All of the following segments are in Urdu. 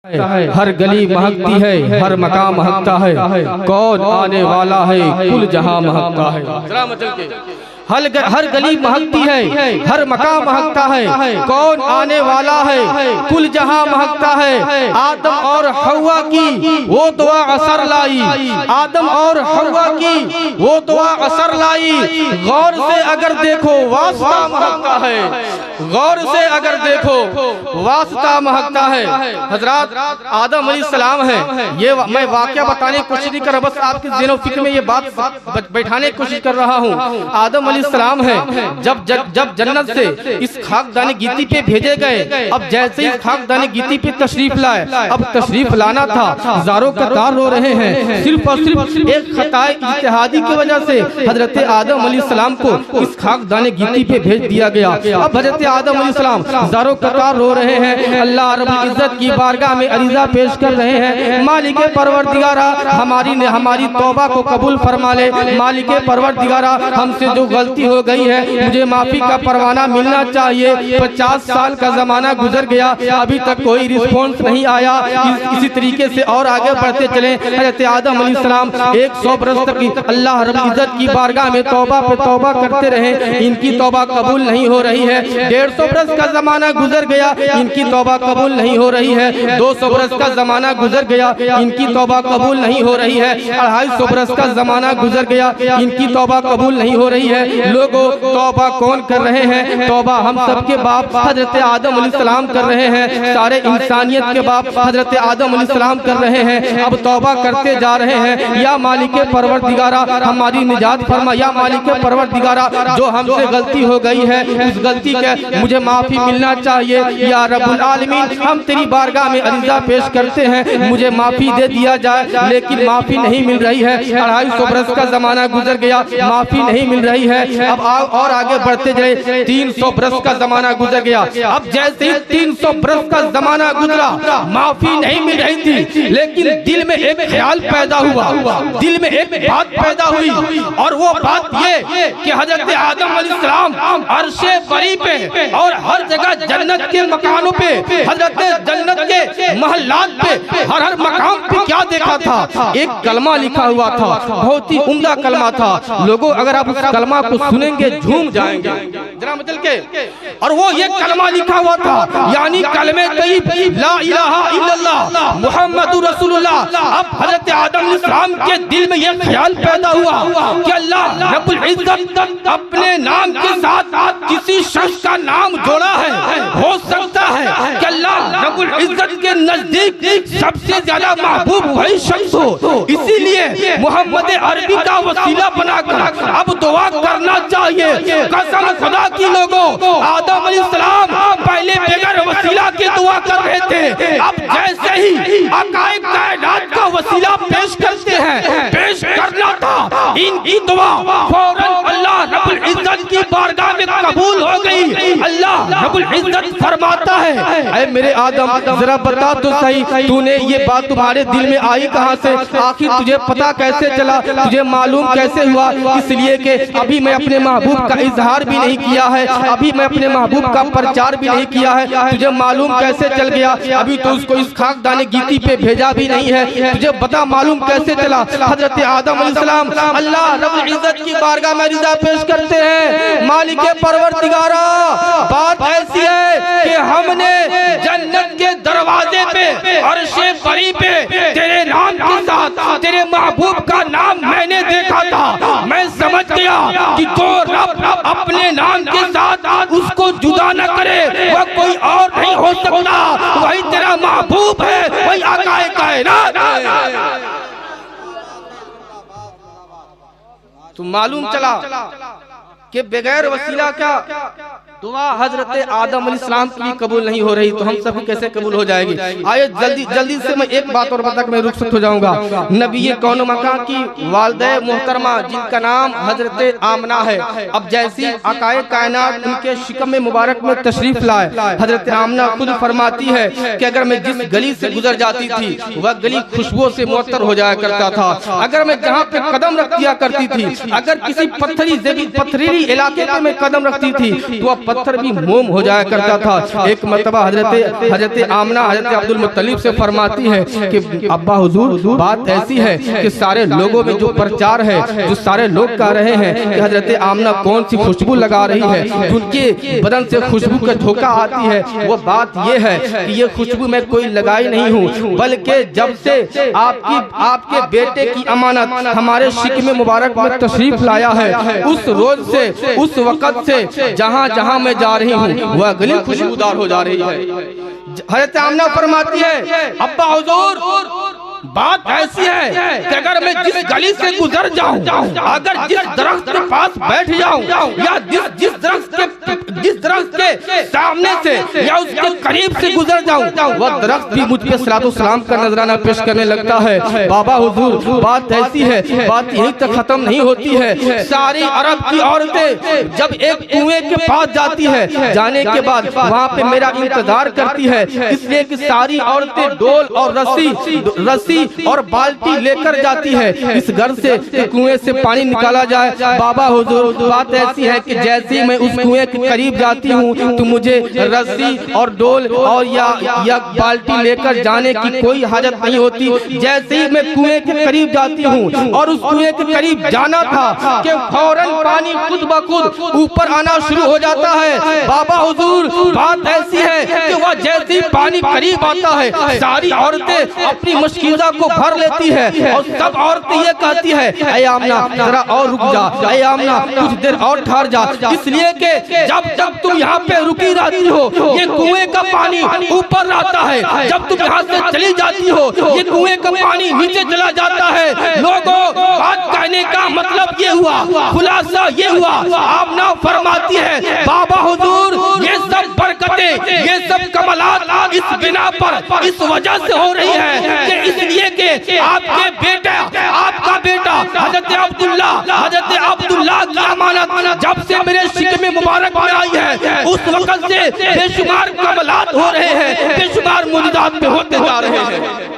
ہر گلی مہکتی ہے، ہر مقام مہکتا ہے، کون آنے والا ہے کل جہاں مہکتا ہے۔ ہر گلی مہکتی ہے، ہر مقام مہکتا ہے، کون آنے والا ہے کل جہاں مہکتا ہے۔ آدم اور حوا کی وہ دعا اثر لائی، آدم اور حوا کی وہ دعا اثر لائی۔ غور سے اگر دیکھو واسطہ مہکتا ہے، غور سے اگر دیکھو واسطہ مہکتا ہے۔ حضرات آدم علیہ السلام ہے، یہ میں واقعہ بتانے کی کوشش نہیں کر رہا، بس آپ کے ذہن و فکر میں یہ بات بیٹھانے کی کوشش کر رہا ہوں۔ آدم علیہ السلام ہے، جب جنت سے اس خاکدان گیتی پہ بھیجے گئے، اب جیسے ہی خاکدان گیتی پہ تشریف لائے، اب تشریف لانا تھا، زاروں قطار رو رہے ہیں، صرف اور صرف ایک خطا اجتہادی کی وجہ سے حضرت آدم علیہ السلام کو اس خاکدان گیتی پہ بھیج دیا گیا۔ اب حضرت آدم علیہ السلام زاروں قطار رو رہے ہیں، اللہ رب العزت کی بارگاہ میں عریضہ پیش کر رہے ہیں، مالک پروردگارہ ہماری توبہ کو قبول فرما لے، مالک پروردگارہ ہم سے جو غلطی ہو گئی ہے مجھے معافی کا پروانہ ملنا چاہیے۔ 50 سال کا زمانہ گزر گیا، ابھی تک کوئی رسپونس نہیں آیا۔ اسی طریقے سے اور آگے بڑھتے چلیں، حضرت آدم علیہ السلام 100 برس تک اللہ رب العزت کی بارگاہ میں توبہ پہ توبہ کرتے رہے، ان کی توبہ قبول نہیں ہو رہی ہے۔ 150 برس کا زمانہ گزر گیا، ان کی توبہ قبول نہیں ہو رہی ہے۔ 200 برس کا زمانہ گزر گیا، ان کی توبہ قبول نہیں ہو رہی ہے۔ 250 برس کا زمانہ گزر گیا، ان کی توبہ قبول نہیں ہو رہی ہے۔ لوگوں توبہ کون کر رہے ہیں؟ توبہ ہم سب کے باپ حضرت آدم علیہ السلام کر رہے ہیں، سارے انسانیت کے باپ حضرت آدم علیہ السلام کر رہے ہیں۔ اب توبہ کرتے جا رہے ہیں، یا مالک پروردگارہ ہماری نجات فرما، یا مالک پروردگارہ جو ہم سے غلطی ہو گئی ہے اس غلطی کے مجھے معافی ملنا چاہیے، یا رب العالمین ہم تیری بارگاہ میں عریضہ پیش کرتے ہیں مجھے معافی دے دیا جائے، لیکن معافی نہیں مل رہی ہے۔ 250 برس کا زمانہ گزر گیا، معافی نہیں مل رہی ہے۔ اب اور آگے بڑھتے جائے، 300 برس کا زمانہ گزر گیا، اب جیسے ہی 300 برس کا زمانہ گزرا معافی نہیں مل رہی تھی، لیکن دل میں ایک خیال پیدا ہوا، دل میں ایک بات پیدا ہوئی، اور وہ بات یہ کہ حضرت آدم علیہ السلام عرش بری پہ اور ہر جگہ جنت کے مکانوں پہ، حضرت جنت کے محلات پہ، ہر مقام پہ کیا دیکھا تھا؟ ایک کلمہ لکھا ہوا تھا، بہت ہی عمدہ کلمہ تھا۔ لوگوں اگر آپ اس کلمہ کو سنیں گے جھوم جائیں گے ذرا مدل کے، اور وہ یہ کلمہ لکھا ہوا تھا، یعنی کلمہ طیب لا الہ الا اللہ محمد رسول اللہ۔ اب حضرت آدم علیہ السلام کے دل میں یہ خیال پیدا ہوا کہ اللہ رب العزت اپنے نام کے ساتھ کسی شخص کا نام جوڑا ہے، ہو سکتا ہے کہ اللہ رب العزت کے نزدیک سب سے زیادہ محبوب وہی شخص ہو، اسی لیے محمد عربی کا وسیلہ بنا کر اب دعا کرنا چاہیے۔ قسم خدا کی لوگوں، آدم علیہ السلام پہلے بغیر وسیلہ کی دعا کر رہے تھے، اب جیسے ہی حقائق کائنات کا وسیلہ پیش کرتے ہیں، پیش کرنا تھا، ان کی دعا فوراً اللہ رب العزت کی بارگاہ میں قبول ہو گئی۔ اللہ رب العزت فرماتا ہے، اے میرے آدم ذرا بتا تو صحیح، تو نے یہ بات تمہارے دل میں آئی کہاں سے؟ آخر تجھے پتا کیسے چلا، تجھے معلوم کیسے ہوا؟ اس لیے کہ ابھی میں اپنے محبوب کا اظہار بھی نہیں کیا ہے، ابھی میں اپنے محبوب کا پرچار بھی نہیں کیا ہے، تجھے معلوم کیسے چل گیا؟ ابھی تو اس کو اس خاکدان گیتی پہ بھیجا بھی نہیں ہے، تجھے بتا معلوم کیسے چلا؟ حضرت آدم علیہ السلام اللہ رب العزت کی بارگاہ میں عریضہ پیش کرتے ہیں، مالک پروردگارہ بات ایسی ہے کہ ہم نے جنت کے دروازے پہ عرش بری پہ تیرے نام کے ساتھ تیرے محبوب کا نام میں نے دیکھا تھا، میں سمجھ گیا کہ جو رب اپنے نام کے ساتھ اس کو جدا نہ کرے وہ کوئی اور نہیں ہو سکتا، وہی تیرا محبوب ہے، وہی آقا کائنات ہے۔ تو معلوم چلا کہ بغیر وسیلہ کیا دعا حضرت آدم علیہ السلام کی قبول نہیں ہو رہی، تو ہم سب کی کیسے قبول ہو جائے گی؟ آئے جلدی سے میں ایک بات اور بتا کہ میں رخصت ہو جاؤں گا۔ نبی کون و مکان کی والدہ محترمہ جن کا نام حضرت آمنہ ہے، اب جیسی عقائد کائنات ان کے شکم مبارک میں تشریف لائے، حضرت آمنہ خود فرماتی ہے کہ اگر میں جس گلی سے گزر جاتی تھی وہ گلی خوشبو سے معطر ہو جایا کرتا تھا، اگر میں جہاں پہ قدم رکھ دیا کرتی تھی، اگر کسی پتھریلی علاقے پہ میں قدم رکھتی تھی تو پتھر بھی موم ہو جایا کرتا تھا۔ ایک مرتبہ حضرت آمنہ حضرت عبدالمطلب سے فرماتی ہے کہ ابا حضور بات ایسی ہے کہ سارے لوگوں میں جو پرچار ہے، جو سارے لوگ کہہ رہے ہیں کہ حضرت آمنہ کون سی خوشبو لگا رہی ہے، ان کے بدن سے خوشبو کا جھونکا آتی ہے، وہ بات یہ ہے کہ یہ خوشبو میں کوئی لگائی نہیں ہوں، بلکہ جب سے آپ کے بیٹے کی امانت ہمارے شکم مبارک میں تشریف لایا ہے، اس روز سے اس وقت سے جہاں جہاں میں جا رہی ہوں وہ گلی خوشبودار ہو جا رہی ہے۔ حضرت آمنہ فرماتی ہے ابا حضور بات ایسی ہے کہ اگر میں جس گلی سے گزر جاؤں، اگر جس درخت کے پاس بیٹھ جاؤں یا جس درخت کے سامنے سے یا اس کے قریب سے گزر جاؤں، وہ درخت بھی مجھ پہ صلاۃ والسلام کا نذرانہ پیش کرنے لگتا ہے۔ بابا حضور بات ایسی ہے، بات یہیں تک ختم نہیں ہوتی ہے۔ ساری عرب کی عورتیں جب ایک کنویں کے پاس جاتی ہے، جانے کے بعد وہاں پہ میرا انتظار کرتی ہے، اس لیے کہ ساری عورتیں ڈول اور رسی اور بالٹی لے کر جاتی ہے اس گھر سے کنویں سے پانی نکالا جائے۔ بابا حضور بات ایسی ہے کہ جیسے میں اس کنویں کے قریب جاتی ہوں تو مجھے رسی اور ڈول اور یا بالٹی لے کر جانے کی کوئی حاجت نہیں ہوتی۔ جیسے ہی میں کنویں کے قریب جاتی ہوں اور اس کنویں کے قریب جانا تھا کہ فوراً پانی خود بخود اوپر آنا شروع ہو جاتا ہے۔ بابا حضور بات ایسی ہے کہ وہ جیسے ہی پانی قریب آتا ہے ساری عورتیں اپنی مشکیزہ کو بھر لیتی ہے اور سب عورتیں یہ کہتی ہے اے آمنہ ذرا اور رک جا، اے آمنہ کچھ دیر اور ٹھہر جا، اس لیے کہ جب تم یہاں پہ رکی رہتی ہو یہ کنویں کا پانی اوپر آتا ہے، جب تم یہاں سے چلی جاتی ہو یہ کنویں کا پانی نیچے چلا جاتا ہے۔ لوگوں بات کہنے کا مطلب یہ ہوا، خلاصہ یہ ہوا، آمنہ فرماتی ہے بابا حضور یہ سب برکتیں، یہ سب کمالات اس بنا پر اس وجہ سے ہو رہی ہے کہ اس لیے کہ آپ کا بیٹا حضرت عبداللہ کی امانت جب سے میرے شکم مبارک میں آئی ہے اس وقت سے بے شمار کمالات ہو رہے ہیں، بے شمار معجزات پہ ہوتے جا رہے ہیں۔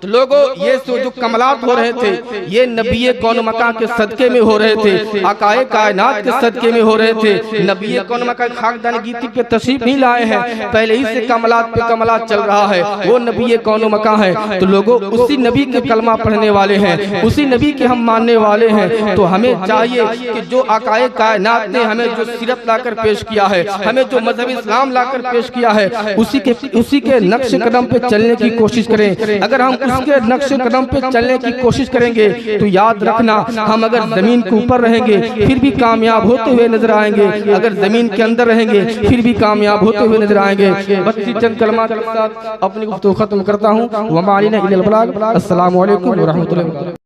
تو لوگوں یہ جو کمالات ہو رہے تھے یہ نبی کون مکان کے صدقے میں ہو رہے تھے، آقائے کائنات کے صدقے میں ہو رہے تھے۔ نبی کون مکان خاکدان گیتی پہ تشریف نہیں لائے ہیں، پہلے ہی سے کمالات پہ کمالات چل رہا ہے، وہ نبی کون مکان ہے۔ تو لوگوں اسی نبی کے کلمہ پڑھنے والے ہیں، اسی نبی کے ہم ماننے والے ہیں، تو ہمیں چاہیے کہ جو آقائے کائنات نے ہمیں جو سیرت لا کر پیش کیا ہے، ہمیں جو مذہب اسلام لا کر پیش کیا ہے، اسی کے نقش قدم پہ چلنے کی کوشش کریں۔ اگر ہم اس کے نقش قدم پہ چلنے کی کوشش کریں گے تو یاد رکھنا ہم اگر زمین کے اوپر رہیں گے پھر بھی کامیاب ہوتے ہوئے نظر آئیں گے، اگر زمین کے اندر رہیں گے پھر بھی کامیاب ہوتے ہوئے نظر آئیں گے۔ بس اسی چند کلمات کے ساتھ اپنی گفتگو ختم کرتا ہوں۔ وما علینا الا البلاغ۔ السلام علیکم ورحمۃ اللہ۔